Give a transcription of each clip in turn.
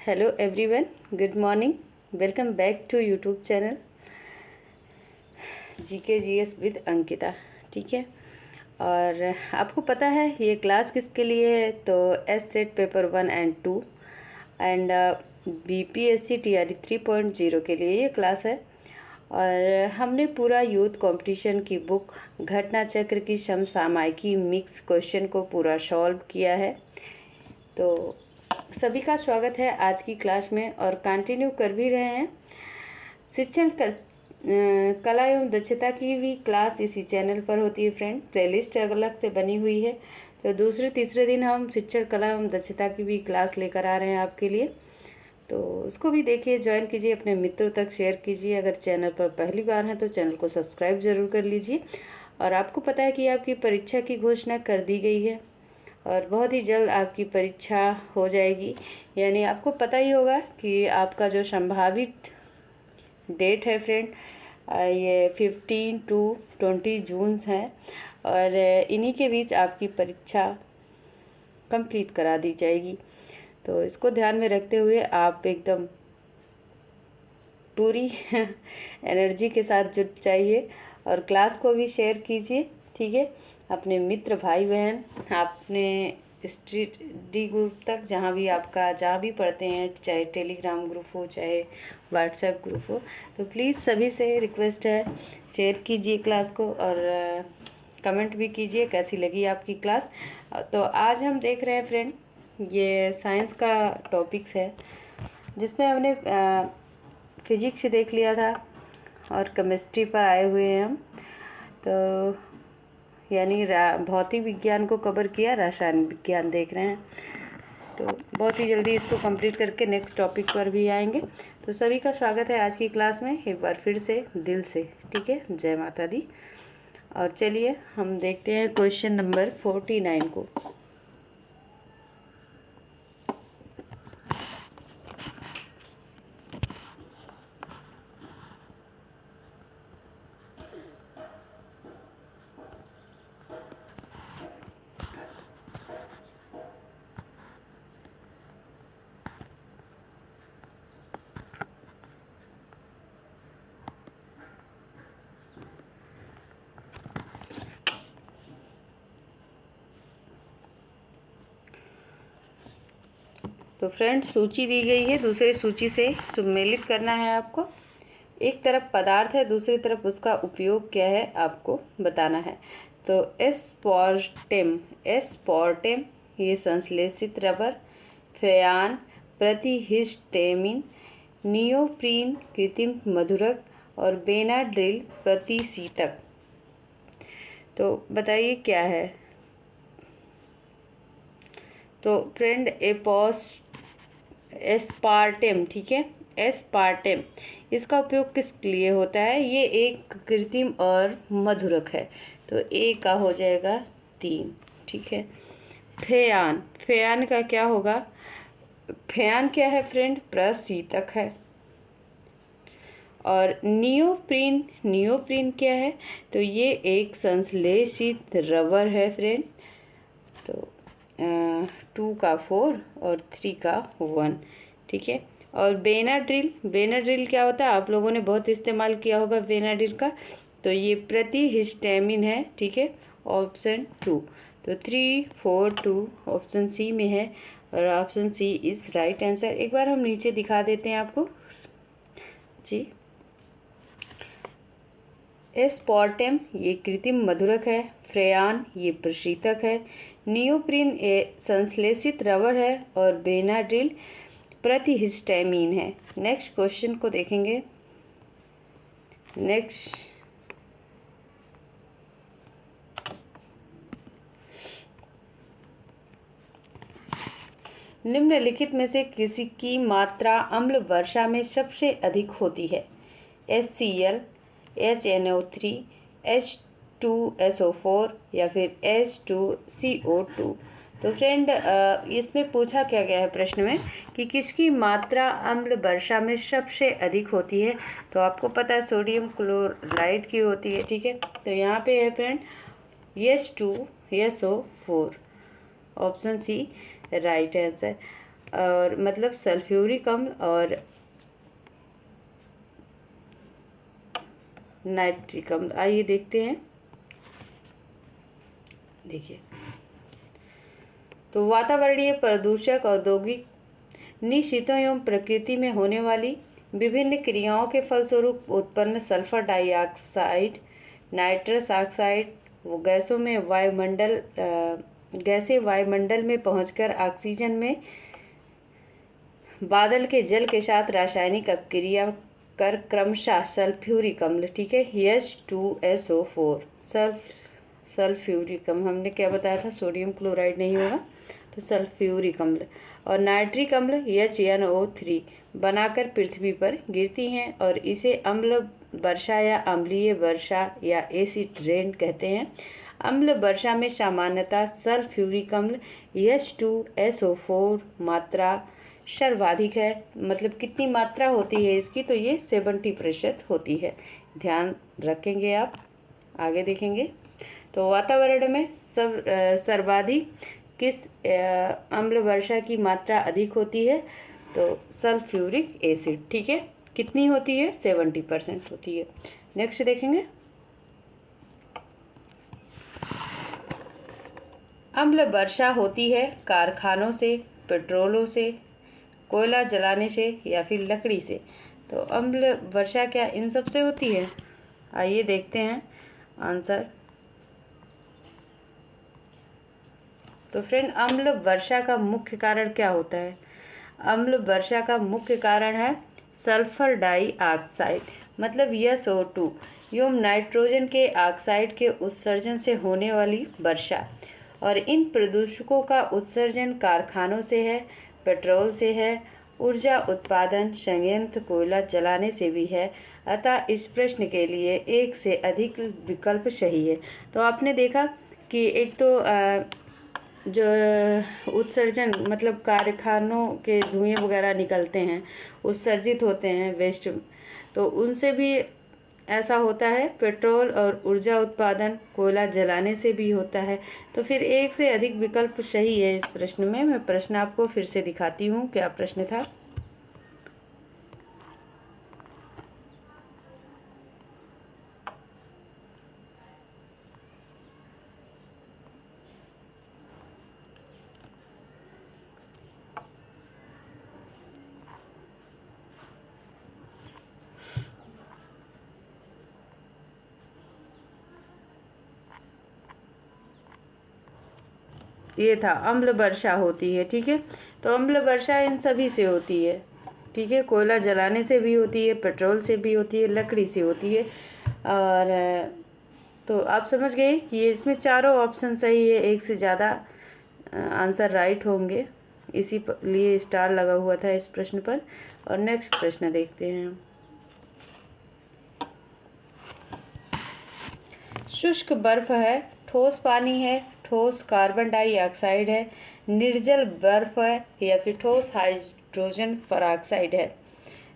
Hello everyone, good morning. Welcome back to YouTube channel GK GS with Ankita. ठीक है, और आपको पता है ये क्लास किसके लिए है? तो S-set paper 1 and 2 and BPSC TRE 3.0 के लिए ये क्लास है। और हमने पूरा यूथ कंपटीशन की बुक घटना चक्र की समसामयिकी मिक्स क्वेश्चन को पूरा सॉल्व किया है। तो सभी का स्वागत है आज की क्लास में, और कंटिन्यू कर भी रहे हैं। शिक्षण कला एवं दक्षता की भी क्लास इसी चैनल पर होती है फ्रेंड, प्लेलिस्ट अलग से बनी हुई है। तो दूसरे तीसरे दिन हम शिक्षण कला एवं दक्षता की भी क्लास लेकर आ रहे हैं आपके लिए, तो उसको भी देखिए, ज्वाइन कीजिए, अपने मित्रों तक शेयर कीजिए। अगर चैनल पर पहली बार हैं तो चैनल को सब्सक्राइब ज़रूर कर लीजिए। और आपको पता है कि आपकी परीक्षा की घोषणा कर दी गई है और बहुत ही जल्द आपकी परीक्षा हो जाएगी। यानी आपको पता ही होगा कि आपका जो संभावित डेट है फ्रेंड, ये 15 to 20 जून है, और इन्हीं के बीच आपकी परीक्षा कंप्लीट करा दी जाएगी। तो इसको ध्यान में रखते हुए आप एकदम पूरी एनर्जी के साथ जुट जाइए और क्लास को भी शेयर कीजिए। ठीक है, अपने मित्र भाई बहन, अपने स्टडी ग्रुप तक, जहाँ भी पढ़ते हैं, चाहे टेलीग्राम ग्रुप हो चाहे व्हाट्सएप ग्रुप हो, तो प्लीज़ सभी से रिक्वेस्ट है, शेयर कीजिए क्लास को और कमेंट भी कीजिए कैसी लगी आपकी क्लास। तो आज हम देख रहे हैं फ्रेंड, ये साइंस का टॉपिक्स है जिसमें हमने फिजिक्स देख लिया था और केमिस्ट्री पर आए हुए हैं हम। तो यानी भौतिक विज्ञान को कवर किया, रसायन विज्ञान देख रहे हैं। तो बहुत ही जल्दी इसको कंप्लीट करके नेक्स्ट टॉपिक पर भी आएंगे। तो सभी का स्वागत है आज की क्लास में एक बार फिर से दिल से। ठीक है, जय माता दी। और चलिए हम देखते हैं क्वेश्चन नंबर 49 को। तो फ्रेंड्स, सूची दी गई है, दूसरी सूची से सम्मिलित करना है आपको। एक तरफ पदार्थ है, दूसरी तरफ उसका उपयोग क्या है आपको बताना है। तो एस्पार्टेम ये संश्लेषित रबर, फ्यान प्रतिहिस्टेमिन, नियोप्रीन कृत्रिम मधुरक और बेनाड्रिल प्रतिशीतक। तो बताइए क्या है। तो फ्रेंड एस्पार्टेम, ठीक है, एस्पार्टेम इसका उपयोग किस लिए होता है? ये एक कृत्रिम और मधुरक है। तो ए का हो जाएगा 3। ठीक है, फेयान का क्या होगा? फेयान क्या है फ्रेंड? प्रशीतक है। और नियोप्रीन क्या है? तो ये एक संश्लेषित रबर है फ्रेंड। तो 2 का 4 और 3 का 1। ठीक है, और बेनाड्रिल क्या होता है? आप लोगों ने बहुत इस्तेमाल किया होगा बेनाड्रिल का। तो ये प्रतिहिस्टेमिन है। ठीक है, ऑप्शन 2। तो 3, 4, 2 ऑप्शन सी में है, और option C is right answer. एक बार हम नीचे दिखा देते हैं आपको जी। एस्पार्टेम ये कृत्रिम मधुरक है, फ्रेयान ये प्रशीतक है, नियोप्रीन ये संश्लेषित रबर है, और बेनाड्रिल प्रतिहिस्टेमिन है। नेक्स्ट क्वेश्चन को देखेंगे। नेक्स्ट, निम्नलिखित में से किसी की मात्रा अम्ल वर्षा में सबसे अधिक होती है? HCl, HNO3, H2SO4 या फिर H2CO2। तो फ्रेंड, इसमें पूछा क्या गया है प्रश्न में कि किसकी मात्रा अम्ल वर्षा में सबसे अधिक होती है? तो आपको पता है सोडियम क्लोराइड की होती है। ठीक है, तो यहाँ पे है friend H2SO4, option C right answer. और मतलब सल्फ्यूरिक अम्ल और नाइट्रिक अम्ल। आइए देखते हैं। देखिए, तो वातावरणीय प्रदूषक औद्योगिक निश्चितों एवं प्रकृति में होने वाली विभिन्न क्रियाओं के फलस्वरूप उत्पन्न सल्फर डाइऑक्साइड, नाइट्रस ऑक्साइड गैसों में गैसें वायुमंडल में पहुंचकर ऑक्सीजन में बादल के जल के साथ रासायनिक अपक्रिया कर क्रमशः सल्फ्यूरिक अम्ल, ठीक है, H2SO4 सल्फ्यूरिक अम्ल, हमने क्या बताया था, सोडियम क्लोराइड नहीं होगा, तो सल्फ्यूरिक अम्ल और नाइट्रिक अम्ल HNO3 बनाकर पृथ्वी पर गिरती हैं और इसे अम्ल वर्षा या अम्लीय वर्षा या एसिड रेन कहते हैं। अम्ल वर्षा में सामान्यतः सल्फ्यूरिक अम्ल H2SO4 मात्रा सर्वाधिक है। मतलब कितनी मात्रा होती है इसकी, तो ये 70% होती है। ध्यान रखेंगे आप, आगे देखेंगे। तो वातावरण में सर्वाधिक किस अम्ल वर्षा की मात्रा अधिक होती है, तो सल्फ्यूरिक एसिड, ठीक है। कितनी होती है, 70% होती है। नेक्स्ट देखेंगे, अम्ल वर्षा होती है कारखानों से, पेट्रोलों से, कोयला जलाने से या फिर लकड़ी से। तो अम्ल वर्षा क्या इन सब से होती है? आइए देखते हैं आंसर। तो फ्रेंड, अम्ल वर्षा का मुख्य कारण क्या होता है? अम्ल वर्षा का मुख्य कारण है सल्फर डाइऑक्साइड, मतलब SO2 एवं नाइट्रोजन के ऑक्साइड के उत्सर्जन से होने वाली वर्षा। और इन प्रदूषकों का उत्सर्जन कारखानों से है, पेट्रोल से है, ऊर्जा उत्पादन संयंत्र कोयला जलाने से भी है। अतः इस प्रश्न के लिए एक से अधिक विकल्प सही है। तो आपने देखा कि एक तो जो उत्सर्जन मतलब कारखानों के धुएं वगैरह निकलते हैं, उत्सर्जित होते हैं वेस्ट, तो उनसे भी ऐसा होता है। पेट्रोल और ऊर्जा उत्पादन कोयला जलाने से भी होता है। तो फिर एक से अधिक विकल्प सही है इस प्रश्न में। मैं प्रश्न आपको फिर से दिखाती हूँ, क्या प्रश्न था। ये था, अम्ल वर्षा होती है, ठीक है। तो अम्ल वर्षा इन सभी से होती है, ठीक है। कोयला जलाने से भी होती है, पेट्रोल से भी होती है, लकड़ी से होती है। और तो आप समझ गए कि ये इसमें चारों ऑप्शन सही है, एक से ज़्यादा आंसर राइट होंगे, इसी लिए स्टार लगा हुआ था इस प्रश्न पर। और नेक्स्ट प्रश्न देखते हैं। शुष्क बर्फ है, ठोस पानी है, ठोस कार्बन डाइऑक्साइड है, निर्जल बर्फ है या फिर ठोस हाइड्रोजन पेरोक्साइड है।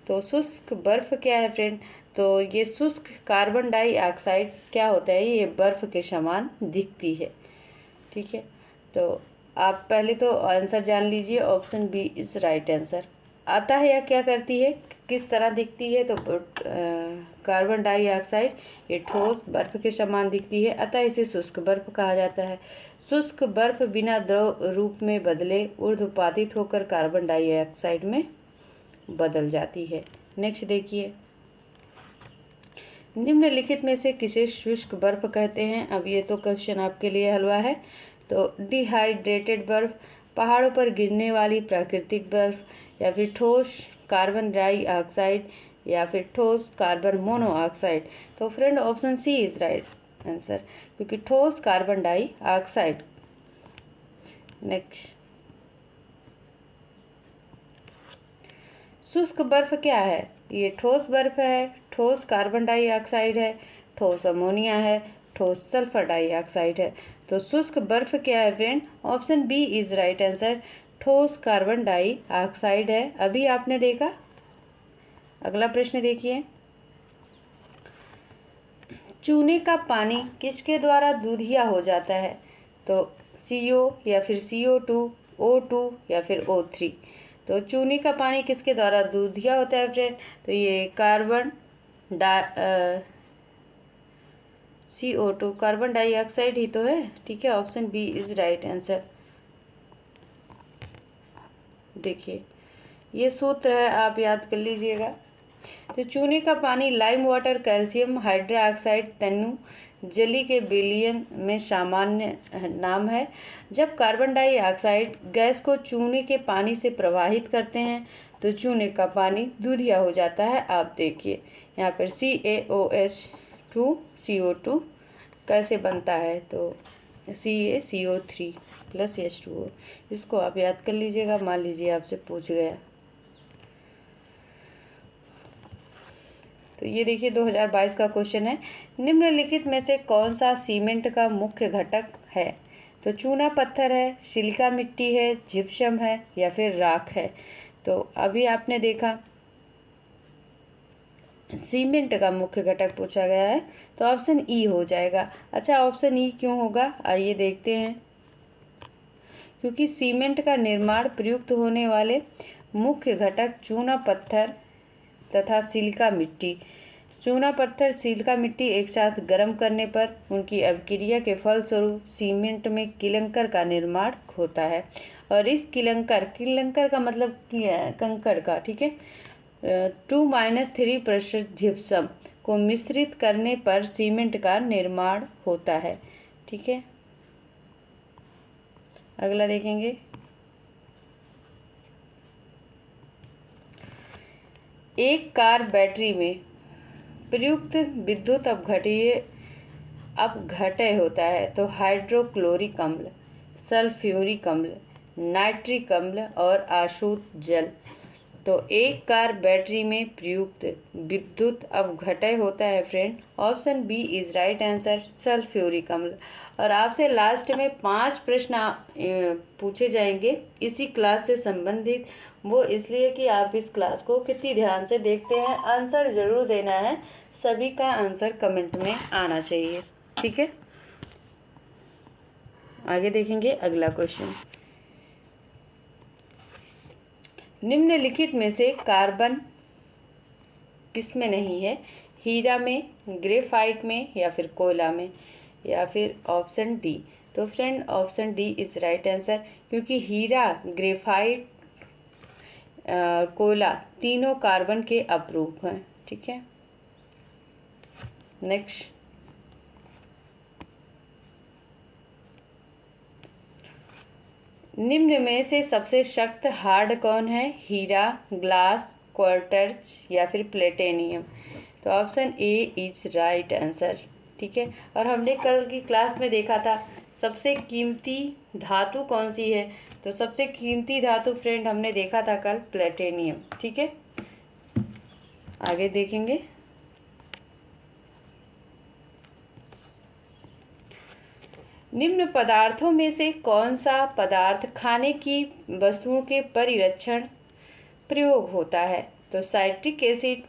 तो शुष्क बर्फ क्या है फ्रेंड? तो ये शुष्क कार्बन डाइऑक्साइड क्या होता है, ये बर्फ के समान दिखती है, ठीक है। तो आप पहले तो आंसर जान लीजिए, option B is right answer. आता है या क्या करती है, किस तरह दिखती है? तो कार्बन डाइऑक्साइड ये ठोस बर्फ के समान दिखती है, अतः इसे शुष्क बर्फ कहा जाता है। शुष्क बर्फ बिना द्रव रूप में बदले ऊर्ध्वपातित होकर कार्बन डाइऑक्साइड में बदल जाती है। नेक्स्ट देखिए, निम्नलिखित में से किसे शुष्क बर्फ कहते हैं? अब ये तो क्वेश्चन आपके लिए हलवा है। तो डिहाइड्रेटेड बर्फ, पहाड़ों पर गिरने वाली प्राकृतिक बर्फ, या फिर ठोस कार्बन डाइऑक्साइड, या फिर ठोस कार्बन मोनोऑक्साइड। तो friend, option C is right answer, क्योंकि ठोस कार्बन डाइऑक्साइड। नेक्स्ट, शुष्क बर्फ क्या है? ये ठोस बर्फ है, ठोस कार्बन डाइऑक्साइड है, ठोस अमोनिया है, ठोस सल्फर डाइऑक्साइड है। तो शुष्क बर्फ क्या है friend? Option B is right answer, ठोस कार्बन डाइऑक्साइड है। अभी आपने देखा। अगला प्रश्न देखिए, चूने का पानी किसके द्वारा दूधिया हो जाता है? तो CO या फिर CO2, O2 या फिर O3। तो चूने का पानी किसके द्वारा दूधिया होता है फ्रेंड? तो ये कार्बन CO2 कार्बन डाइऑक्साइड ही तो है, ठीक है। Option B is right answer. देखिए ये सूत्र है, आप याद कर लीजिएगा। तो चूने का पानी लाइम वाटर, कैल्शियम हाइड्रोक्साइड, तनु जली के विलयन में सामान्य नाम है। जब कार्बन डाइऑक्साइड गैस को चूने के पानी से प्रवाहित करते हैं तो चूने का पानी दूधिया हो जाता है। आप देखिए यहाँ पर CaOH2CO2 कैसे बनता है, तो CaCO3 प्लस H2O। इसको आप याद कर लीजिएगा, मान लीजिए आपसे पूछ गया। तो ये देखिए 2022 का क्वेश्चन है, निम्नलिखित में से कौन सा सीमेंट का मुख्य घटक है? तो चूना पत्थर है, सिलिका मिट्टी है, जिप्सम है या फिर राख है। तो अभी आपने देखा सीमेंट का मुख्य घटक पूछा गया है, तो ऑप्शन ई हो जाएगा। अच्छा, ऑप्शन ई क्यों होगा, आइए देखते हैं। क्योंकि सीमेंट का निर्माण प्रयुक्त होने वाले मुख्य घटक चूना पत्थर तथा सिलिका मिट्टी, चूना पत्थर सिलिका मिट्टी एक साथ गर्म करने पर उनकी अभिक्रिया के फलस्वरूप सीमेंट में किलंकर का निर्माण होता है। और इस किलंकर का मतलब कंकड़ का, ठीक है, 2-3% जिप्सम को मिश्रित करने पर सीमेंट का निर्माण होता है, ठीक है। अगला देखेंगे, एक कार बैटरी में प्रयुक्त विद्युत अपघटय होता है तो हाइड्रोक्लोरिक अम्ल, सल्फ्यूरिक अम्ल, नाइट्रिक अम्ल और आशुत जल। तो एक कार बैटरी में प्रयुक्त विद्युत अपघटय होता है friend, option B is right answer, sulphuric अम्ल। और आपसे लास्ट में 5 प्रश्न पूछे जाएंगे इसी क्लास से संबंधित, वो इसलिए कि आप इस क्लास को कितनी ध्यान से देखते हैं। आंसर ज़रूर देना है, सभी का आंसर कमेंट में आना चाहिए, ठीक है। आगे देखेंगे अगला क्वेश्चन, निम्नलिखित में से कार्बन किसमें नहीं है? हीरा में, ग्रेफाइट में या फिर कोयला में, या फिर ऑप्शन डी। तो friend option D is right answer, क्योंकि हीरा, ग्रेफाइट, कोयला तीनों कार्बन के अपरूप हैं, ठीक है। नेक्स्ट, निम्न में से सबसे सख्त हार्ड कौन है? हीरा, ग्लास, क्वार्ट्ज या फिर प्लेटिनियम। तो option A is right answer, ठीक है। और हमने कल की क्लास में देखा था सबसे कीमती धातु कौन सी है, तो सबसे कीमती धातु फ्रेंड हमने देखा था कल प्लेटिनियम, ठीक है। आगे देखेंगे, निम्न पदार्थों में से कौन सा पदार्थ खाने की वस्तुओं के परिरक्षण प्रयोग होता है? तो citric acid,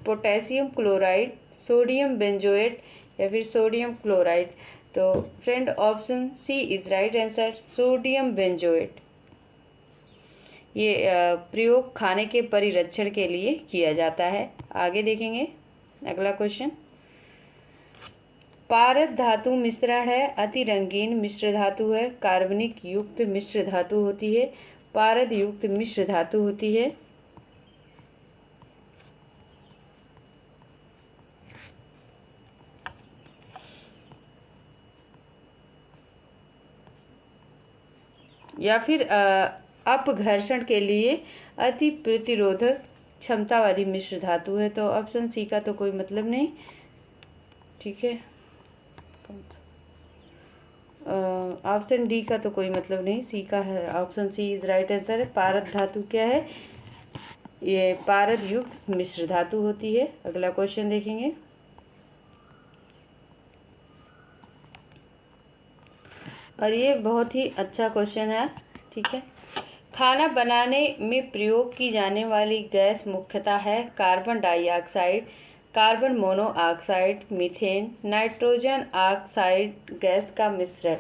potassium chloride, sodium benzoate या फिर सोडियम क्लोराइड। तो friend option C is right answer, sodium benzoate. ये प्रयोग खाने के परिरक्षण के लिए किया जाता है। आगे देखेंगे अगला क्वेश्चन, पारद धातु मिश्रण है, अति रंगीन मिश्र धातु है, कार्बनिक युक्त मिश्र धातु होती है, पारद युक्त मिश्र धातु होती है। या फिर अपघर्षण के लिए अति प्रतिरोधक क्षमतावादी मिश्र धातु है। तो ऑप्शन सी का तो कोई मतलब नहीं, ठीक है। ऑप्शन डी का तो कोई मतलब नहीं, सी का है, option C is right answer है। पारद धातु क्या है? ये पारद युक्त मिश्र धातु होती है। अगला क्वेश्चन देखेंगे, और ये बहुत ही अच्छा क्वेश्चन है, ठीक है। खाना बनाने में प्रयोग की जाने वाली गैस मुख्यतः है carbon dioxide, carbon monoxide, methane, nitrogen oxide gas का मिश्रण।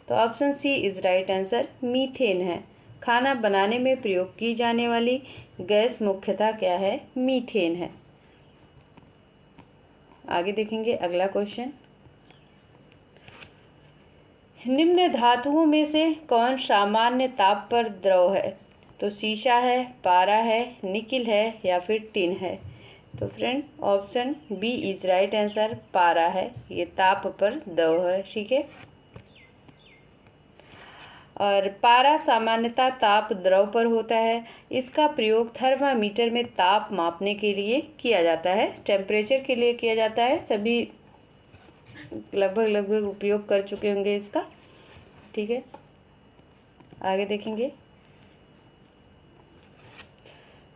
तो option C is right answer, methane है। खाना बनाने में प्रयोग की जाने वाली गैस मुख्यतः क्या है? मीथेन है। आगे देखेंगे अगला क्वेश्चन। निम्न धातुओं में से कौन सामान्य ताप पर द्रव है? तो शीशा है, पारा है, निकिल है या फिर टिन है? तो friend option B is right answer, पारा है, ये ताप पर द्रव है। ठीक है, और पारा सामान्यतः ताप द्रव पर होता है। इसका प्रयोग थर्मामीटर में ताप मापने के लिए किया जाता है, टेम्परेचर के लिए किया जाता है। सभी लगभग उपयोग कर चुके होंगे इसका। ठीक है, आगे देखेंगे।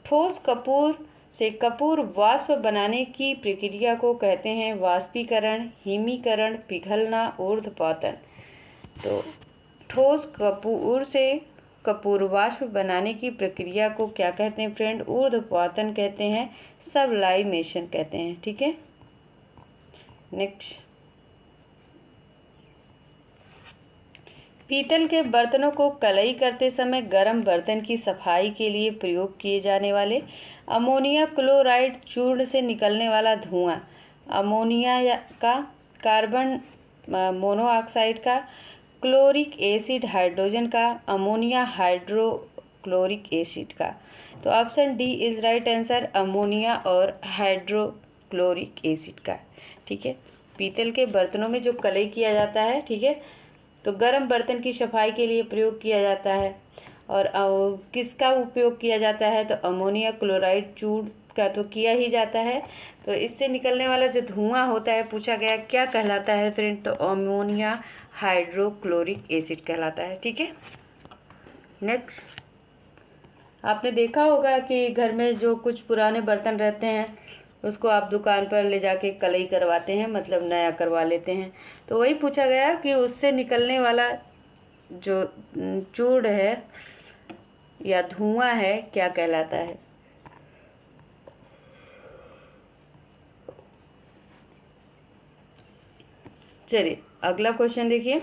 ठोस कपूर से कपूर वाष्प बनाने की प्रक्रिया को कहते हैं वाष्पीकरण, हिमीकरण, पिघलना, ऊर्ध्वपातन। तो ठोस कपूर से कपूर वाष्प बनाने की प्रक्रिया को क्या कहते हैं फ्रेंड? ऊर्ध्वपातन कहते हैं, सबलाइमेशन कहते हैं। ठीक है, नेक्स्ट। पीतल के बर्तनों को कलई करते समय गर्म बर्तन की सफाई के लिए प्रयोग किए जाने वाले अमोनिया क्लोराइड चूर्ण से निकलने वाला धुआं, अमोनिया का, कार्बन मोनोऑक्साइड का, क्लोरिक एसिड हाइड्रोजन का, अमोनिया हाइड्रोक्लोरिक एसिड का। तो option D is right answer, ammonia और हाइड्रोक्लोरिक एसिड का। ठीक है, पीतल के बर्तनों में जो कलई किया जाता है, ठीक है, तो गर्म बर्तन की सफाई के लिए प्रयोग किया जाता है। और किसका उपयोग किया जाता है? तो अमोनिया क्लोराइड चूर्ण का तो किया ही जाता है। तो इससे निकलने वाला जो धुआं होता है, पूछा गया क्या कहलाता है फ्रेंड? तो अमोनिया हाइड्रोक्लोरिक एसिड कहलाता है। ठीक है, नेक्स्ट। आपने देखा होगा कि घर में जो कुछ पुराने बर्तन रहते हैं उसको आप दुकान पर ले जाके कलई करवाते हैं, मतलब नया करवा लेते हैं। तो वही पूछा गया कि उससे निकलने वाला जो चूर्ण है या धुआं है क्या कहलाता है? चलिए अगला क्वेश्चन देखिए।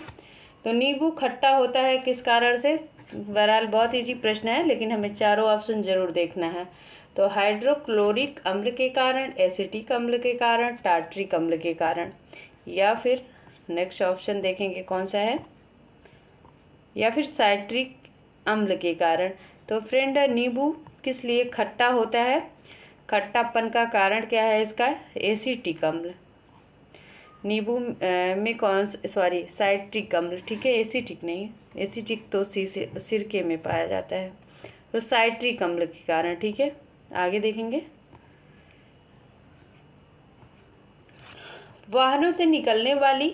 तो नींबू खट्टा होता है किस कारण से? बहरहाल बहुत इजी प्रश्न है, लेकिन हमें चारों ऑप्शन जरूर देखना है। तो हाइड्रोक्लोरिक अम्ल के कारण, एसिटिक अम्ल के कारण, टार्ट्रिक अम्ल के कारण, या फिर नेक्स्ट ऑप्शन देखेंगे कौन सा है, या फिर साइट्रिक अम्ल के कारण। तो फ्रेंड नींबू किस लिए खट्टा होता है? खट्टापन का कारण क्या है इसका? एसिटिक अम्ल। नींबू में कौन, सॉरी साइट्रिक अम्ल, ठीक है, एसिटिक नहीं, एसिटिक तो सिरके में पाया जाता है। तो साइट्रिक अम्ल के कारण। ठीक है, आगे देखेंगे। वाहनों से निकलने वाली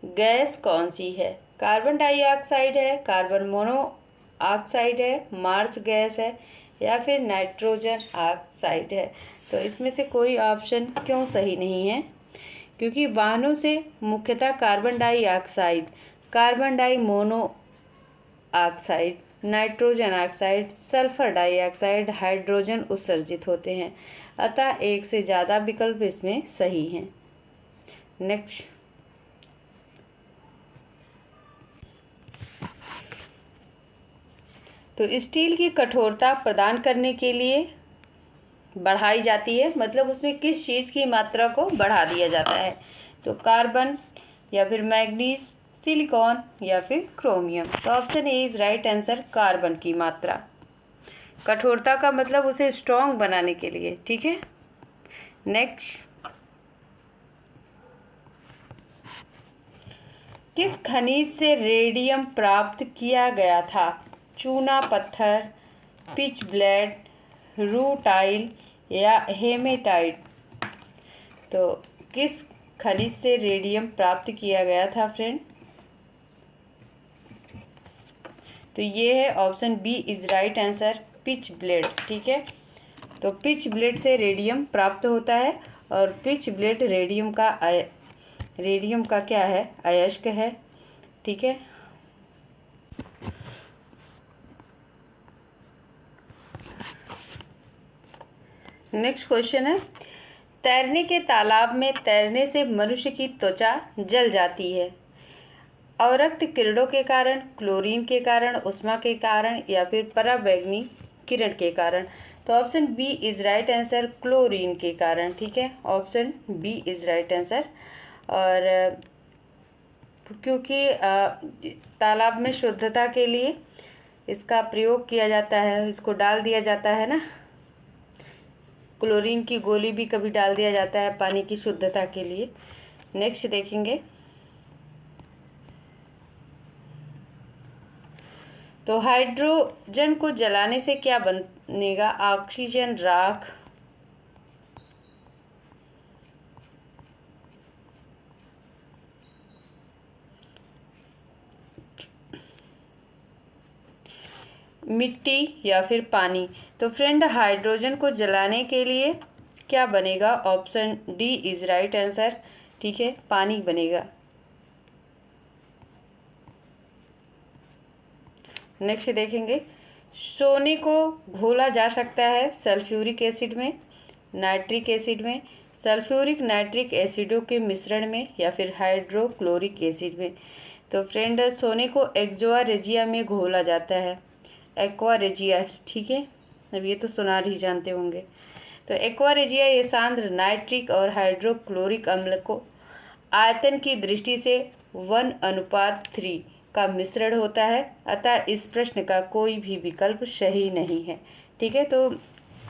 गैस कौन सी है? कार्बन डाइऑक्साइड है, कार्बन मोनोऑक्साइड है, मार्स गैस है या फिर नाइट्रोजन ऑक्साइड है? तो इसमें से कोई ऑप्शन क्यों सही नहीं है? क्योंकि वाहनों से मुख्यतः carbon dioxide, carbon di monoxide, nitrogen oxide, sulphur dioxide, hydrogen उत्सर्जित होते हैं। अतः एक से ज़्यादा विकल्प इसमें सही हैं। नेक्स्ट। तो स्टील की कठोरता प्रदान करने के लिए बढ़ाई जाती है, मतलब उसमें किस चीज़ की मात्रा को बढ़ा दिया जाता है? तो कार्बन या फिर मैग्नीज, सिलिकॉन या फिर क्रोमियम। तो option A is right answer, carbon की मात्रा। कठोरता का मतलब उसे स्ट्रॉन्ग बनाने के लिए। ठीक है, नेक्स्ट। किस खनिज से रेडियम प्राप्त किया गया था? चूना पत्थर, पिच ब्लेड, रूटाइल या हेमेटाइट? तो किस खनिज से रेडियम प्राप्त किया गया था फ्रेंड? तो ये है option B is right answer, pitchblende. ठीक है, तो पिच ब्लेड से रेडियम प्राप्त होता है, और पिच ब्लेड रेडियम का क्या है? अयस्क है। ठीक है, नेक्स्ट क्वेश्चन है। तैरने के तालाब में तैरने से मनुष्य की त्वचा जल जाती है। अवरक्त किरणों के कारण, क्लोरीन के कारण, उष्मा के कारण या फिर पराबैंगनी किरण के कारण। तो option B is right answer, chlorine के कारण। ठीक है, option B is right answer. और क्योंकि तालाब में शुद्धता के लिए इसका प्रयोग किया जाता है, इसको डाल दिया जाता है ना, क्लोरीन की गोली भी कभी डाल दिया जाता है पानी की शुद्धता के लिए। नेक्स्ट देखेंगे, तो हाइड्रोजन को जलाने से क्या बनेगा? ऑक्सीजन, राख, मिट्टी या फिर पानी। तो फ्रेंड, हाइड्रोजन को जलाने के लिए क्या बनेगा? Option D is right answer. ठीक है, पानी बनेगा। नेक्स्ट देखेंगे, सोने को घोला जा सकता है सल्फ्यूरिक एसिड में, नाइट्रिक एसिड में, सल्फ्यूरिक नाइट्रिक एसिडों के मिश्रण में या फिर हाइड्रोक्लोरिक एसिड में। तो फ्रेंड, सोने को एक्वा रेजिया में घोला जाता है, एक्वा रेजिया। ठीक है, अब ये तो सुनार ही जानते होंगे। तो एक्वा रेजिया ये सांद्र नाइट्रिक और हाइड्रोक्लोरिक अम्ल को आयतन की दृष्टि से 1:3 का मिश्रण होता है, अतः इस प्रश्न का कोई भी विकल्प सही नहीं है। ठीक है, तो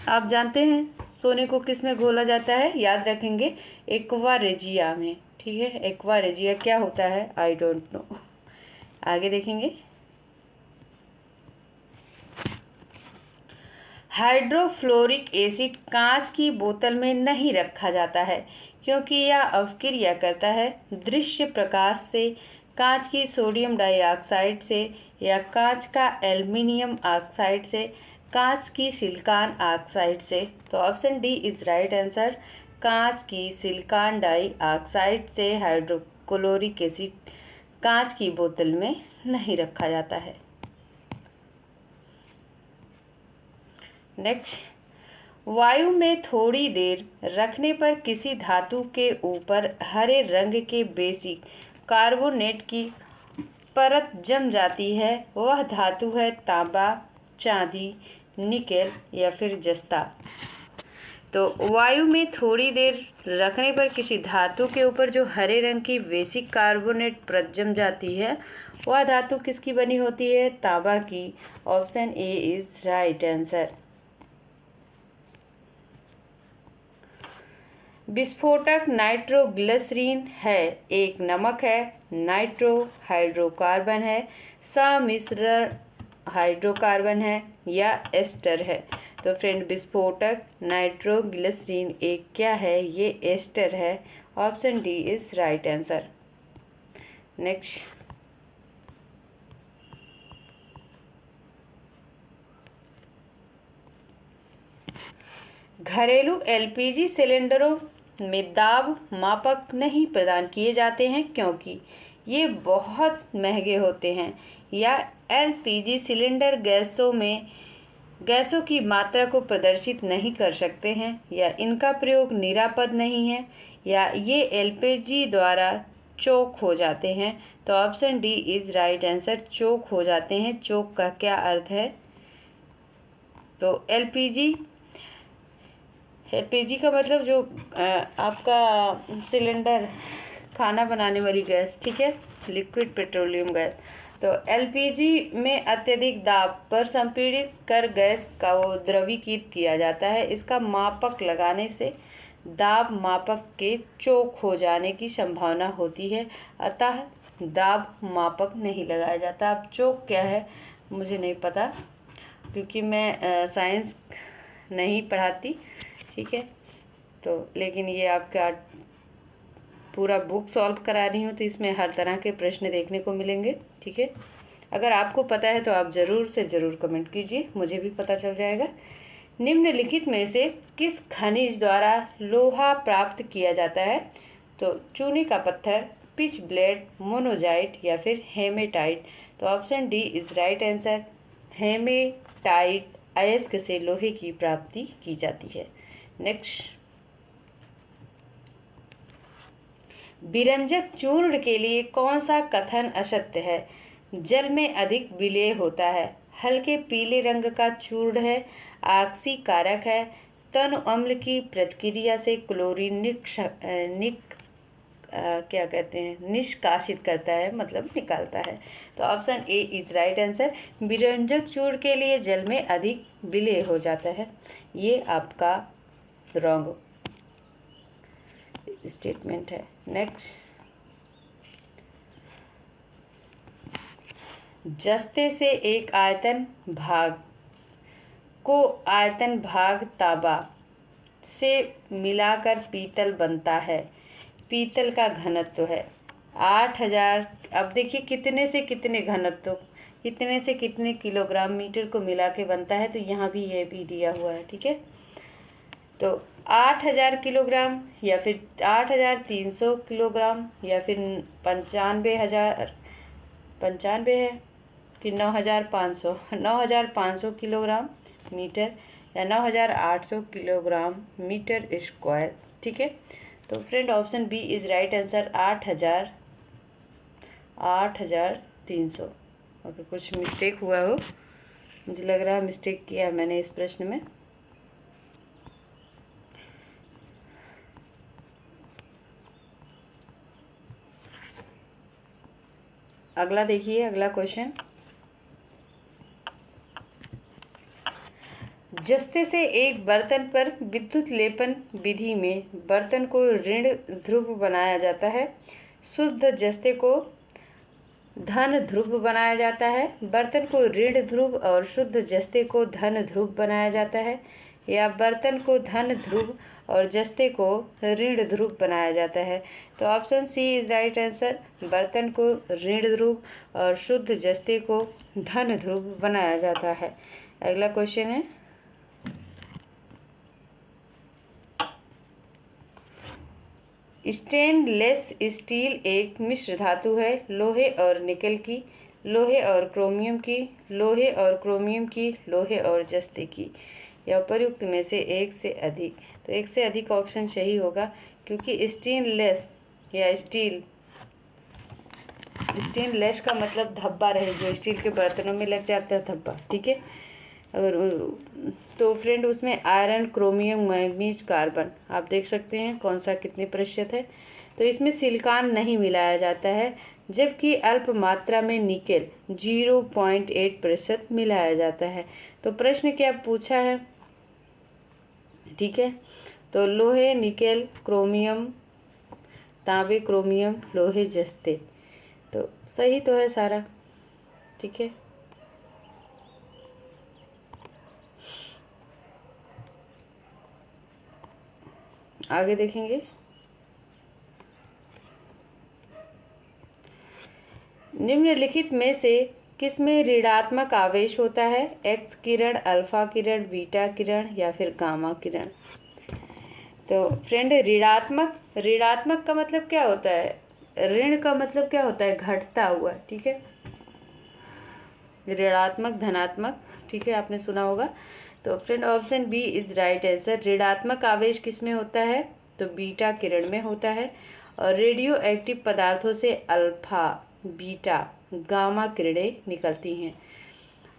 आप जानते हैं सोने को किस में घोला जाता है? याद रखेंगे, एक्वा रेजिया में। ठीक है, एक्वा रेजिया क्या होता है? I don't know. आगे देखेंगे, हाइड्रोफ्लोरिक एसिड कांच की बोतल में नहीं रखा जाता है क्योंकि यह अवक्रिया करता है दृश्य प्रकाश से, कांच की सोडियम डाइऑक्साइड से या कांच का एल्युमिनियम ऑक्साइड से, कांच की सिलिकॉन ऑक्साइड से। तो option D is right answer, कांच की सिलिकॉन डाइऑक्साइड से हाइड्रोक्लोरिक एसिड कांच की बोतल में नहीं रखा जाता है। नेक्स्ट, वायु में थोड़ी देर रखने पर किसी धातु के ऊपर हरे रंग के बेसिक कार्बोनेट की परत जम जाती है, वह धातु है तांबा, चांदी, निकेल या फिर जस्ता। तो वायु में थोड़ी देर रखने पर किसी धातु के ऊपर जो हरे रंग की बेसिक कार्बोनेट परत जम जाती है, वह धातु किसकी बनी होती है? तांबा की। Option A is right answer. विस्फोटक नाइट्रोग्लिसरीन है, एक नमक है, नाइट्रो हाइड्रोकार्बन है, सम्मिश्रण हाइड्रोकार्बन है या एस्टर है। तो फ्रेंड, विस्फोटक नाइट्रोग्लिसरीन एक क्या है? ये एस्टर है। Option D is right answer. Next, घरेलू एलपीजी सिलेंडरों में दाब मापक नहीं प्रदान किए जाते हैं क्योंकि ये बहुत महंगे होते हैं, या एलपीजी सिलेंडर गैसों की मात्रा को प्रदर्शित नहीं कर सकते हैं, या इनका प्रयोग निरापद नहीं है, या ये एलपीजी द्वारा चोक हो जाते हैं। तो option D is right answer, choke हो जाते हैं। चोक का क्या अर्थ है? तो एलपीजी का मतलब जो आपका सिलेंडर, खाना बनाने वाली गैस, ठीक है, लिक्विड पेट्रोलियम गैस। तो एलपीजी में अत्यधिक दाब पर संपीड़ित कर गैस का वो द्रवीकृत किया जाता है। इसका मापक लगाने से दाब मापक के चोक हो जाने की संभावना होती है, अतः दाब मापक नहीं लगाया जाता। अब चोक क्या है मुझे नहीं पता, क्योंकि मैं साइंस नहीं पढ़ाती। ठीक है, तो लेकिन ये आपका पूरा बुक सॉल्व करा रही हूँ, तो इसमें हर तरह के प्रश्न देखने को मिलेंगे। ठीक है, अगर आपको पता है तो आप ज़रूर से ज़रूर कमेंट कीजिए, मुझे भी पता चल जाएगा। निम्नलिखित में से किस खनिज द्वारा लोहा प्राप्त किया जाता है? तो चूने का पत्थर, पिच ब्लेड, मोनोजाइट या फिर हेमेटाइट। तो option D is right answer, haematite अयस्क से लोहे की प्राप्ति की जाती है। नेक्स्ट, विरंजक चूर्ण के लिए कौन सा कथन असत्य है? जल में अधिक विलेय होता है, हल्के पीले रंग का चूर्ण है, आक्सी कारक है, तनु अम्ल की प्रतिक्रिया से क्लोरीन क्या कहते हैं, निष्कासित करता है, मतलब निकालता है। तो option A is right answer. विरंजक चूर्ण के लिए जल में अधिक विलेय हो जाता है, ये आपका रॉन्ग स्टेटमेंट है। नेक्स्ट, जस्ते से एक आयतन भाग को आयतन भाग तांबा से मिलाकर पीतल बनता है। पीतल का घनत्व है 8000। अब देखिए कितने से कितने घनत्व, कितने से कितने किलोग्राम मीटर को मिला के बनता है, तो यहाँ भी ये भी दिया हुआ है, ठीक है। तो 8000 किलोग्राम या फिर 8300 किलोग्राम या फिर 95 है कि 9500 किलोग्राम मीटर या 9800 किलोग्राम मीटर स्क्वायर, ठीक है। तो friend option B is right answer, 8300। अगर कुछ मिस्टेक हुआ हो, मुझे लग रहा है मिस्टेक किया है मैंने इस प्रश्न में। अगला देखिए, अगला क्वेश्चन, जस्ते से एक बर्तन पर विद्युत लेपन विधि में बर्तन को ऋण ध्रुव बनाया जाता है, शुद्ध जस्ते को धन ध्रुव बनाया जाता है। बर्तन को ऋण ध्रुव और शुद्ध जस्ते को धन ध्रुव बनाया जाता है, या बर्तन को धन ध्रुव और जस्ते को ऋण ध्रुव बनाया जाता है। तो option C is right answer, बर्तन को ऋण ध्रुव और शुद्ध जस्ते को धन ध्रुव बनाया जाता है। अगला क्वेश्चन है, स्टेनलेस स्टील एक मिश्र धातु है, लोहे और निकल की, लोहे और क्रोमियम की, लोहे और क्रोमियम की, लोहे और जस्ते की, या उपर्युक्त में से एक से अधिक। तो एक से अधिक ऑप्शन सही होगा, क्योंकि स्टेनलेस या स्टेनलेस का मतलब धब्बा रहे, जो स्टील के बर्तनों में लग जाता है धब्बा, ठीक है। अगर तो फ्रेंड उसमें आयरन, क्रोमियम, मैग्नीज, कार्बन, आप देख सकते हैं कौन सा कितने प्रतिशत है। तो इसमें सिलिकॉन नहीं मिलाया जाता है, जबकि अल्प मात्रा में निकेल 0.8% मिलाया जाता है। तो प्रश्न क्या पूछा है, ठीक है। तो लोहे, निकेल, क्रोमियम, तांबे, क्रोमियम, लोहे, जस्ते, तो सही तो है सारा, ठीक है। आगे देखेंगे, निम्नलिखित में से किसमें ऋणात्मक आवेश होता है? एक्स किरण, अल्फा किरण, बीटा किरण या फिर गामा किरण। तो फ्रेंड ऋणात्मक का मतलब क्या होता है? ऋण का मतलब क्या होता है? घटता हुआ, ठीक है। ऋणात्मक, धनात्मक, ठीक है, आपने सुना होगा। तो friend option B is right answer. ऋणात्मक आवेश किस में होता है? तो बीटा किरण में होता है। और रेडियो एक्टिव पदार्थों से अल्फा, बीटा, गामा किरणें निकलती हैं।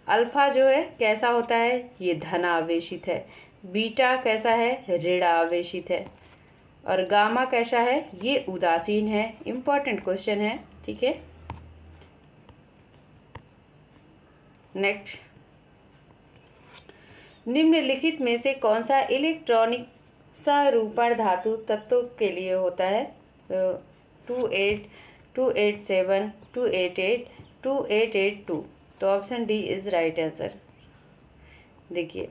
अल्फा जो है कैसा होता है? ये धन आवेशित है। बीटा कैसा है? ऋण आवेशित है। और गामा कैसा है? ये उदासीन है। इम्पोर्टेंट क्वेश्चन है, ठीक है। नेक्स्ट, निम्नलिखित में से कौन सा इलेक्ट्रॉनिक संरूपण धातु तत्वों के लिए होता है? 28, 287, 288, 2882। तो option D is right answer. देखिए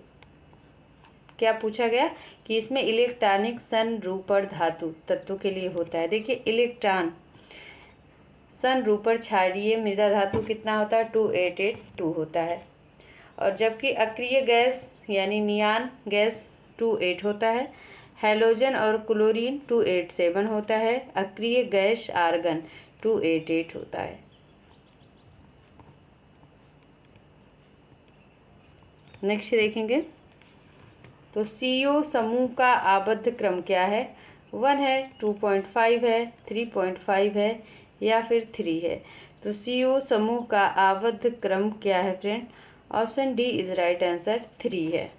क्या पूछा गया कि इसमें इलेक्ट्रॉनिक संरूपण धातु तत्वों के लिए होता है। देखिए इलेक्ट्रॉन संरूपण क्षारीय मृदा धातु कितना होता है? 2882 होता है। और जबकि अक्रिय गैस यानी नियान गैस 28 होता है। हैलोजन और क्लोरीन 287 होता है। अक्रिय गैस आर्गन 288 होता है। नेक्स्ट देखेंगे, तो CO समूह का आबद्ध क्रम क्या है? 1 है, 2.5 है, 3.5 है या फिर 3 है। तो CO समूह का आबद्ध क्रम क्या है friend? Option D is right answer, 3 है।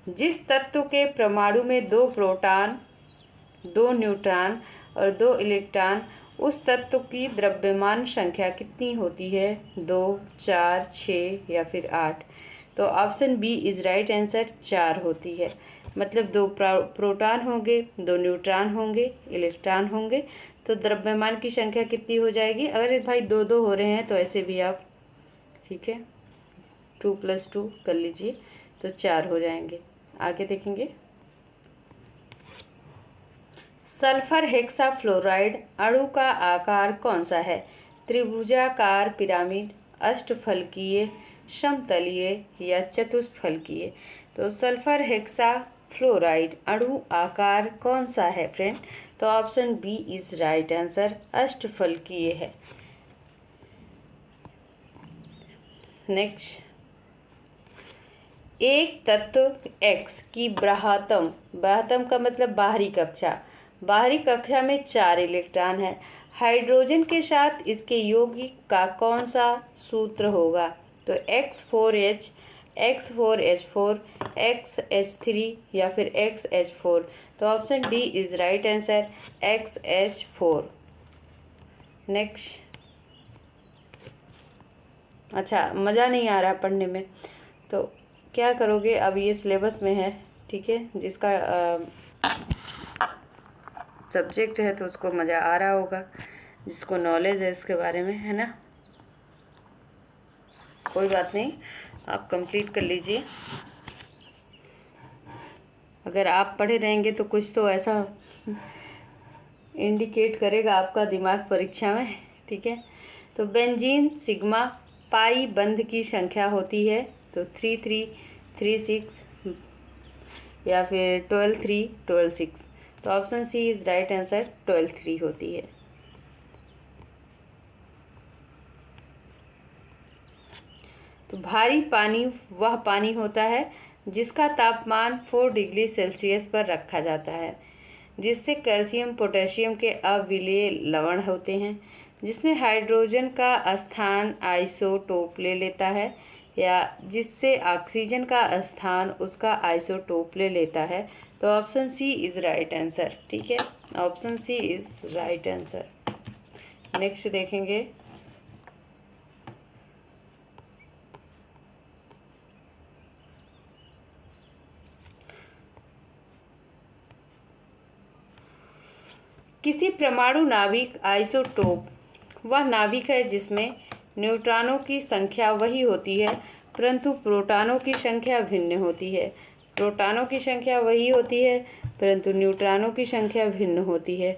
जिस तत्व के परमाणु में 2 प्रोटॉन, 2 न्यूट्रॉन और 2 इलेक्ट्रॉन, उस तत्व की द्रव्यमान संख्या कितनी होती है? 2, 4, 6 या फिर 8? तो option B is right answer, 4 होती है। मतलब 2 प्रोटॉन होंगे, 2 न्यूट्रॉन होंगे, इलेक्ट्रॉन होंगे, तो द्रव्यमान की संख्या कितनी हो जाएगी? अगर भाई 2-2 हो रहे हैं तो ऐसे भी आप, ठीक है, 2 + 2 कर लीजिए तो 4 हो जाएंगे। आगे देखेंगे, सल्फर हेक्साफ्लोराइड अणु का आकार कौन सा है? त्रिभुजाकार, पिरामिड, अष्टफलकीय, समतलीय या चतुष्फलकीय? तो सल्फर हेक्साफ्लोराइड अणु आकार कौन सा है फ्रेंड? तो option B is right answer, अष्टफलकीय है। नेक्स्ट, एक तत्व X की ब्राहतम का मतलब बाहरी कक्षा में 4 इलेक्ट्रॉन है। हाइड्रोजन के साथ इसके यौगिक का कौन सा सूत्र होगा? तो X4H, X4H4, XH3 या फिर XH4? तो option D is right answer, XH4। Next, अच्छा मज़ा नहीं आ रहा पढ़ने में तो क्या करोगे? अब ये सिलेबस में है, ठीक है, जिसका सब्जेक्ट है तो उसको मज़ा आ रहा होगा, जिसको नॉलेज है इसके बारे में, है ना? कोई बात नहीं, आप कंप्लीट कर लीजिए। अगर आप पढ़े रहेंगे तो कुछ तो ऐसा इंडिकेट करेगा आपका दिमाग परीक्षा में, ठीक है। तो बेंजीन सिग्मा पाई बंध की संख्या होती है तो 3336 या फिर 123 तो option C is right answer, 123 होती है। तो भारी पानी वह पानी होता है जिसका तापमान 4 डिग्री सेल्सियस पर रखा जाता है, जिससे कैल्शियम पोटेशियम के अविलेय लवण होते हैं, जिसमें हाइड्रोजन का स्थान आइसोटोप ले लेता है, या जिससे ऑक्सीजन का स्थान उसका आइसोटोप ले लेता है। तो option C is right answer, ठीक है, option C is right answer. Next देखेंगे, किसी परमाणु नाभिक आइसोटोप वह नाभिक है जिसमें न्यूट्रॉनों की संख्या वही होती है परंतु प्रोटॉनों की संख्या भिन्न होती है। प्रोटॉनों की संख्या वही होती है परंतु न्यूट्रॉनों की संख्या भिन्न होती है।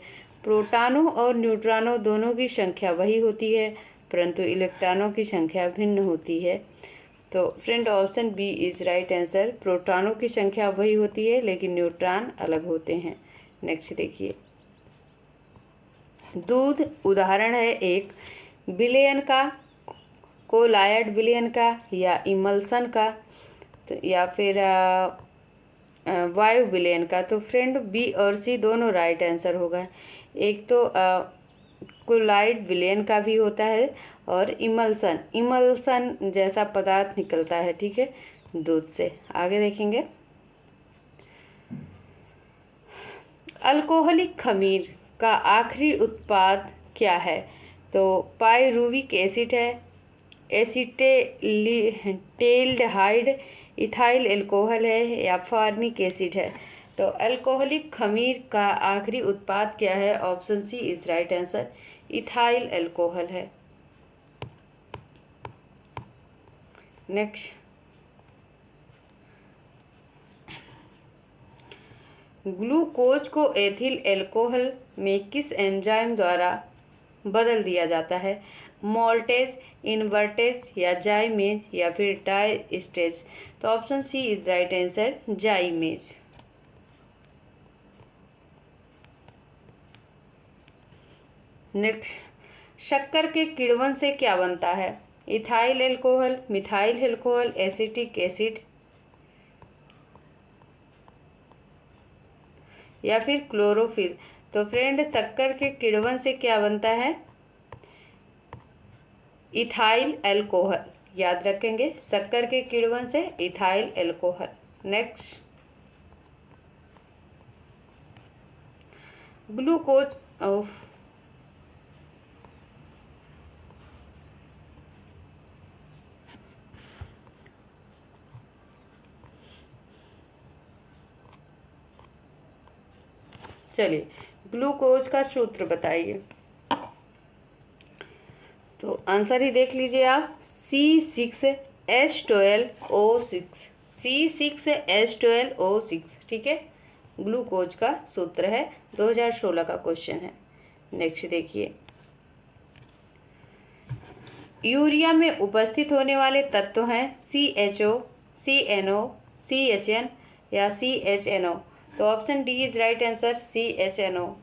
प्रोटॉनों और न्यूट्रॉनों दोनों की संख्या वही होती है परंतु इलेक्ट्रॉनों की संख्या भिन्न होती है। तो friend option B is right answer, प्रोटॉनों की संख्या वही होती है लेकिन न्यूट्रॉन अलग होते हैं। नेक्स्ट देखिए, दूध उदाहरण है एक विलयन का, कोलायड विलयन का या इमल्सन का, तो या फिर वायु विलयन का। तो फ्रेंड बी और सी दोनों राइट आंसर होगा। एक तो कोलायड विलयन का भी होता है और इमल्सन जैसा पदार्थ निकलता है, ठीक है, दूध से। आगे देखेंगे, अल्कोहलिक खमीर का आखिरी उत्पाद क्या है? तो पाइरुविक एसिड है, एसिटेल्डिहाइड, इथाइल अल्कोहल है या फॉर्मिक एसिड है। तो अल्कोहलिक खमीर का आखिरी उत्पाद क्या है? Option C is right answer, ethyl alcohol है। नेक्स्ट, ग्लूकोज को एथिल अल्कोहल में किस एंजाइम द्वारा बदल दिया जाता है? मोल्टेज, इन्वर्टेज या जाइमेज या फिर डाइस्टेज? तो option C is right answer, zymase. Next, शक्कर के किण्वन से क्या बनता है? Ethyl alcohol, methyl alcohol, acetic acid या फिर क्लोरोफिल। तो फ्रेंड, शक्कर के किण्वन से क्या बनता है? Ethyl alcohol. याद रखेंगे, शक्कर के किण्वन से इथाइल एल्कोहल। नेक्स्ट, ग्लूकोज चलिए, ग्लूकोज का सूत्र बताइए। तो आंसर ही देख लीजिए आप, C6H12O6, C6H12O6, ठीक है, ग्लूकोज का सूत्र है। 2016 का क्वेश्चन है। नेक्स्ट देखिए, यूरिया में उपस्थित होने वाले तत्व हैं CHO, CNO, CHN या CHNO। तो option D is right answer, CHNO।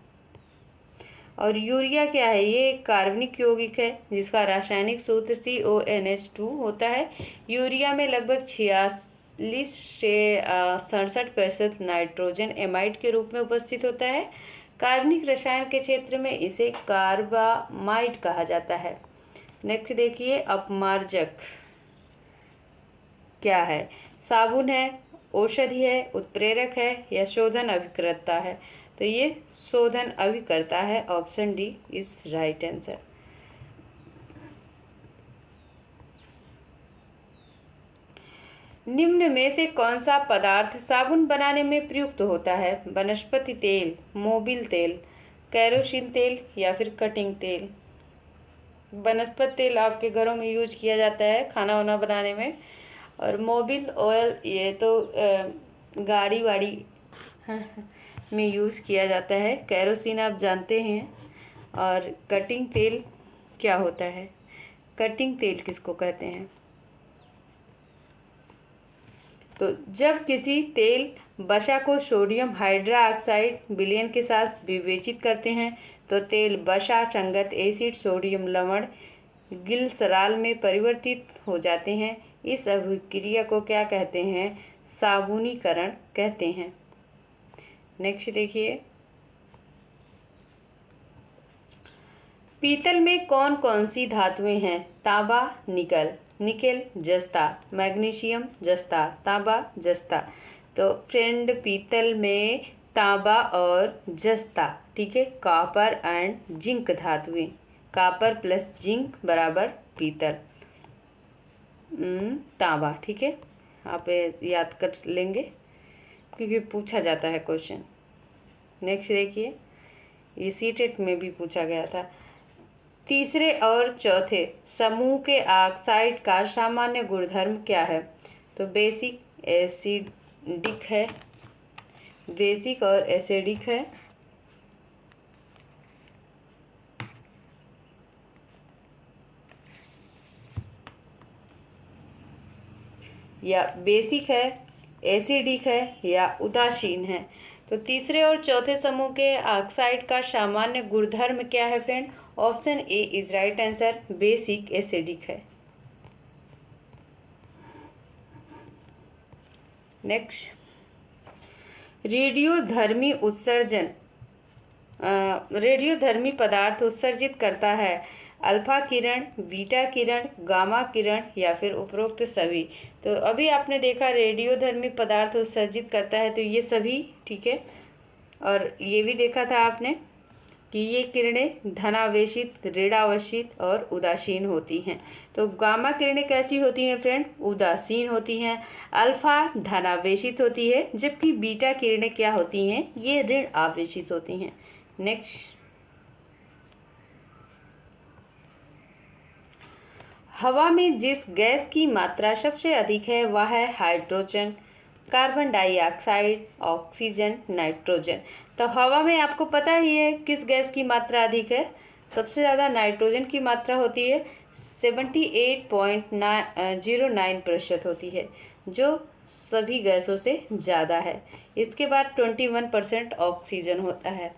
और यूरिया क्या है? ये एक कार्बनिक यौगिक है जिसका रासायनिक सूत्र CONH2 होता है। यूरिया में लगभग 46 से 67% नाइट्रोजन एमाइड के रूप में उपस्थित होता है। कार्बनिक रसायन के क्षेत्र में इसे कार्बामाइड कहा जाता है। नेक्स्ट देखिए, अपमार्जक क्या है? साबुन है, औषधि है, उत्प्रेरक है या शोधन अभिकर्ता है? तो ये शोधन अभिकर्ता है। Option D is right answer. निम्न में से कौन सा पदार्थ साबुन बनाने में प्रयुक्त होता है? वनस्पति तेल, मोबिल तेल, केरोसिन तेल या फिर कटिंग तेल? वनस्पति तेल आपके घरों में यूज किया जाता है खाना वाना बनाने में, और मोबिल ऑयल ये तो गाड़ी वाड़ी में यूज़ किया जाता है। केरोसिन आप जानते हैं। और कटिंग तेल क्या होता है? कटिंग तेल किसको कहते हैं? तो जब किसी तेल वसा को सोडियम हाइड्रोक्साइड विलयन के साथ विवेचित करते हैं तो तेल वसा संगत एसिड सोडियम लवण ग्लिसरॉल में परिवर्तित हो जाते हैं। इस अभिक्रिया को क्या कहते हैं? साबुनीकरण कहते हैं। नेक्स्ट देखिए, पीतल में कौन कौन सी धातुएं हैं? तांबा, निकल, निकेल, जस्ता, मैग्नीशियम, जस्ता, तांबा, जस्ता। तो फ्रेंड, पीतल में तांबा और जस्ता, ठीक है, कॉपर एंड जिंक धातुएं, कॉपर प्लस जिंक बराबर पीतल, तांबा, ठीक है। आप याद कर लेंगे क्योंकि पूछा जाता है क्वेश्चन। नेक्स्ट देखिए, ये सीटेट में भी पूछा गया था। तीसरे और चौथे समूह के ऑक्साइड का सामान्य गुणधर्म क्या है? तो बेसिक, एसिडिक है, बेसिक और एसिडिक है। या बेसिक है, एसिडिक है या उदासीन है। तो तीसरे और चौथे समूह के ऑक्साइड का सामान्य गुणधर्म क्या है friend? Option A is right answer, basic acidic है। नेक्स्ट, रेडियोधर्मी उत्सर्जन, रेडियोधर्मी पदार्थ उत्सर्जित करता है अल्फा किरण, बीटा किरण, गामा किरण या फिर उपरोक्त सभी। तो अभी आपने देखा रेडियोधर्मी पदार्थ उत्सर्जित करता है, तो ये सभी, ठीक है। और ये भी देखा था आपने कि ये किरणें धनावेशित, ऋणावेशित और उदासीन होती हैं। तो गामा किरणें कैसी होती हैं फ्रेंड? उदासीन होती हैं। अल्फा धनावेशित होती है, जबकि बीटा किरणें क्या होती हैं? ये ऋण आवेशित होती हैं। नेक्स्ट, हवा में जिस गैस की मात्रा सबसे अधिक है वह है hydrogen, carbon dioxide, oxygen, nitrogen. तो हवा में आपको पता ही है किस गैस की मात्रा अधिक है? सबसे ज़्यादा नाइट्रोजन की मात्रा होती है, 78.09% होती है, जो सभी गैसों से ज़्यादा है। इसके बाद 21% ऑक्सीजन होता है।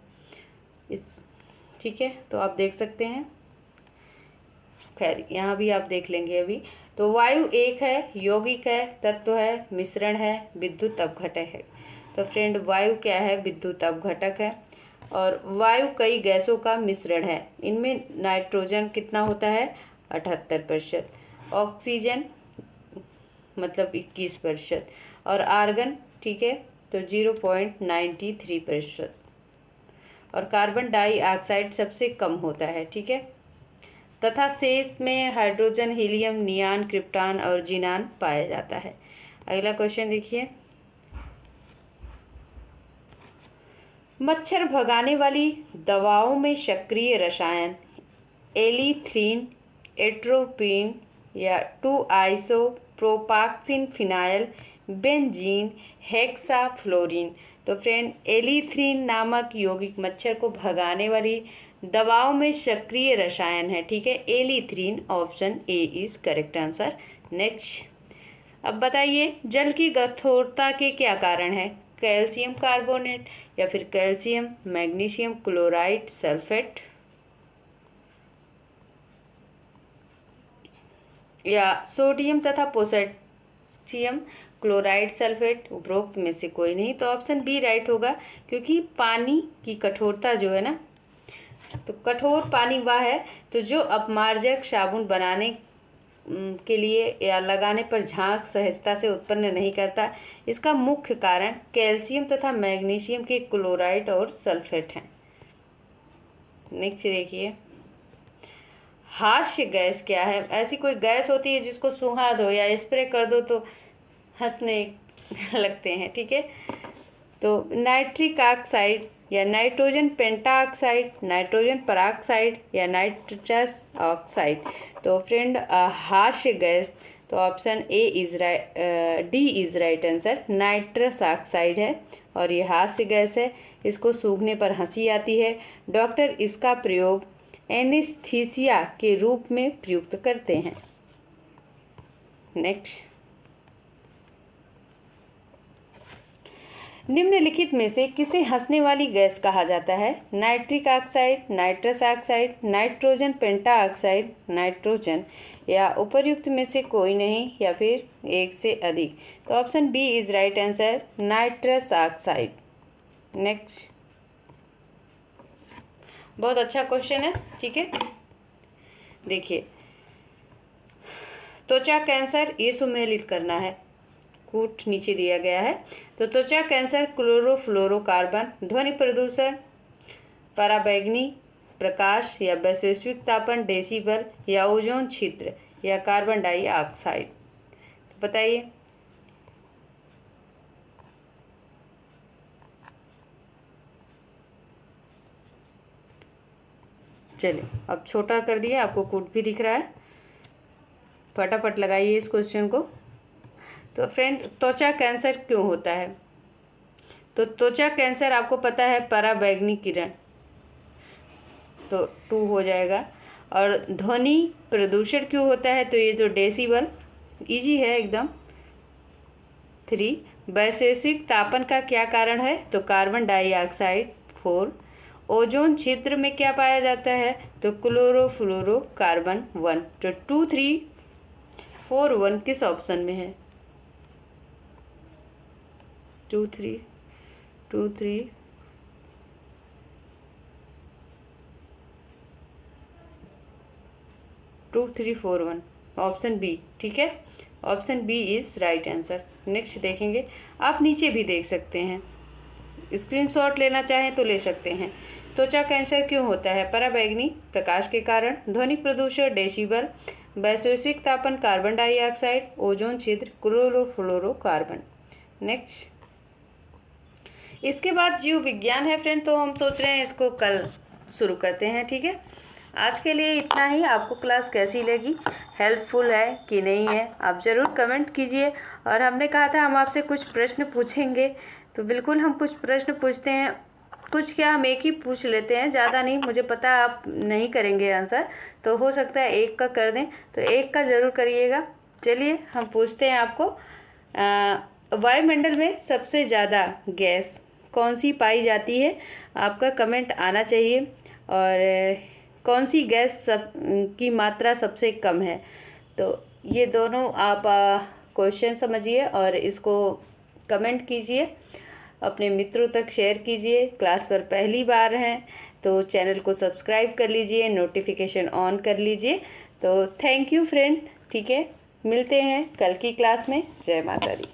ठीक है, तो आप देख सकते हैं। खैर यहाँ भी आप देख लेंगे अभी। तो वायु एक है, यौगिक है, तत्व है, मिश्रण है, विद्युत अपघटक है। तो फ्रेंड वायु क्या है? विद्युत अपघटक है। और वायु कई गैसों का मिश्रण है। इनमें नाइट्रोजन कितना होता है? 78%। ऑक्सीजन मतलब 21%। और आर्गन, ठीक है, तो 0.93%। और कार्बन डाइऑक्साइड सबसे कम होता है, ठीक है। तथा शेष में हाइड्रोजन, हीलियम, नियान, क्रिप्टॉन और जिनान पाया जाता है। अगला क्वेश्चन देखिए। मच्छर भगाने वाली दवाओं में सक्रिय रसायन एलीथ्रीन, एट्रोपिन या 2-आइसोप्रोपाक्सिन, फिनाइल, बेंजीन, हेक्साफ्लोरिन। तो फ्रेंड एलीथ्रीन नामक यौगिक मच्छर को भगाने वाली दवाओं में सक्रिय रसायन है, ठीक है। एलीथ्रीन, option A is correct answer. Next, अब बताइए जल की कठोरता के क्या कारण है? कैल्शियम कार्बोनेट या फिर कैल्शियम, मैग्नीशियम क्लोराइड, सल्फेट या सोडियम तथा पोटेशियम क्लोराइड, सल्फेट। उपरोक्त में से कोई नहीं, तो ऑप्शन बी राइट होगा, क्योंकि पानी की कठोरता जो है ना, तो कठोर पानी वह है तो जो अपमार्जक साबुन बनाने के लिए या लगाने पर झाग सहजता से उत्पन्न नहीं करता। इसका मुख्य कारण कैल्शियम तथा मैग्नीशियम के क्लोराइड और सल्फेट हैं। नेक्स्ट देखिए, हास्य गैस क्या है? ऐसी कोई गैस होती है जिसको सूंघा दो या स्प्रे कर दो तो हंसने लगते हैं, ठीक है। तो नाइट्रिक ऑक्साइड या नाइट्रोजन पेंटाऑक्साइड, नाइट्रोजन पराऑक्साइड या नाइट्रस ऑक्साइड। तो फ्रेंड हास्य गैस, तो option A is D is right answer, nitrous oxide है। और ये हास्य गैस है, इसको सूंघने पर हंसी आती है। डॉक्टर इसका प्रयोग एनेस्थीसिया के रूप में प्रयुक्त करते हैं। नेक्स्ट, निम्नलिखित में से किसे हंसने वाली गैस कहा जाता है? Nitric oxide, nitrous oxide, nitrogen pentoxide, nitrogen या उपर्युक्त में से कोई नहीं या फिर एक से अधिक। तो option B is right answer, nitrous oxide. Next, बहुत अच्छा क्वेश्चन है, ठीक है। देखिए, त्वचा कैंसर ये सुमेलित करना है, कूट नीचे दिया गया है। तो त्वचा कैंसर क्लोरोफ्लोरोकार्बन, ध्वनि प्रदूषण, पराबैंगनी प्रकाश या वैश्विक तापन डेसिबल या ओजोन छिद्र या कार्बन डाइऑक्साइड। तो बताइए। चलिए, अब छोटा कर दिया, आपको कूट भी दिख रहा है। फटाफट लगाइए इस क्वेश्चन को। तो फ्रेंड, त्वचा कैंसर क्यों होता है? तो त्वचा कैंसर आपको पता है पराबैंगनी किरण, तो 2 हो जाएगा। और ध्वनि प्रदूषण क्यों होता है? तो ये जो डेसिबल, इजी है एकदम, 3। वैश्विक तापन का क्या कारण है? तो कार्बन डाइऑक्साइड, 4। ओजोन छिद्र में क्या पाया जाता है? तो क्लोरोफ्लोरोकार्बन, 1। तो 2, 3, 4, 1 किस ऑप्शन में है? 2, 3, 2, 3, 2, 3, 4, 1, ऑप्शन बी, ठीक है। Option B is right answer. Next देखेंगे, आप नीचे भी देख सकते हैं, स्क्रीनशॉट लेना चाहें तो ले सकते हैं। त्वचा कैंसर क्यों होता है? पराबैंगनी प्रकाश के कारण, ध्वनि प्रदूषण डेसिबल, वैश्विक तापन कार्बन डाइऑक्साइड, ओजोन छिद्र क्लोरोफ्लोरोकार्बन। नेक्स्ट, इसके बाद जीव विज्ञान है फ्रेंड, तो हम सोच रहे हैं इसको कल शुरू करते हैं, ठीक है। आज के लिए इतना ही। आपको क्लास कैसी लगी, हेल्पफुल है कि नहीं है, आप ज़रूर कमेंट कीजिए। और हमने कहा था हम आपसे कुछ प्रश्न पूछेंगे, तो बिल्कुल हम कुछ प्रश्न पूछते हैं। कुछ क्या, हम एक ही पूछ लेते हैं, ज़्यादा नहीं। मुझे पता आप नहीं करेंगे आंसर, तो हो सकता है एक का कर दें, तो एक का ज़रूर करिएगा। चलिए हम पूछते हैं आपको, वायुमंडल में सबसे ज़्यादा गैस कौन सी पाई जाती है? आपका कमेंट आना चाहिए। और कौन सी गैस की मात्रा सबसे कम है। तो ये दोनों आप क्वेश्चन समझिए और इसको कमेंट कीजिए, अपने मित्रों तक शेयर कीजिए। क्लास पर पहली बार हैं तो चैनल को सब्सक्राइब कर लीजिए, नोटिफिकेशन ऑन कर लीजिए। तो थैंक यू फ्रेंड, ठीक है, मिलते हैं कल की क्लास में। जय माता दी।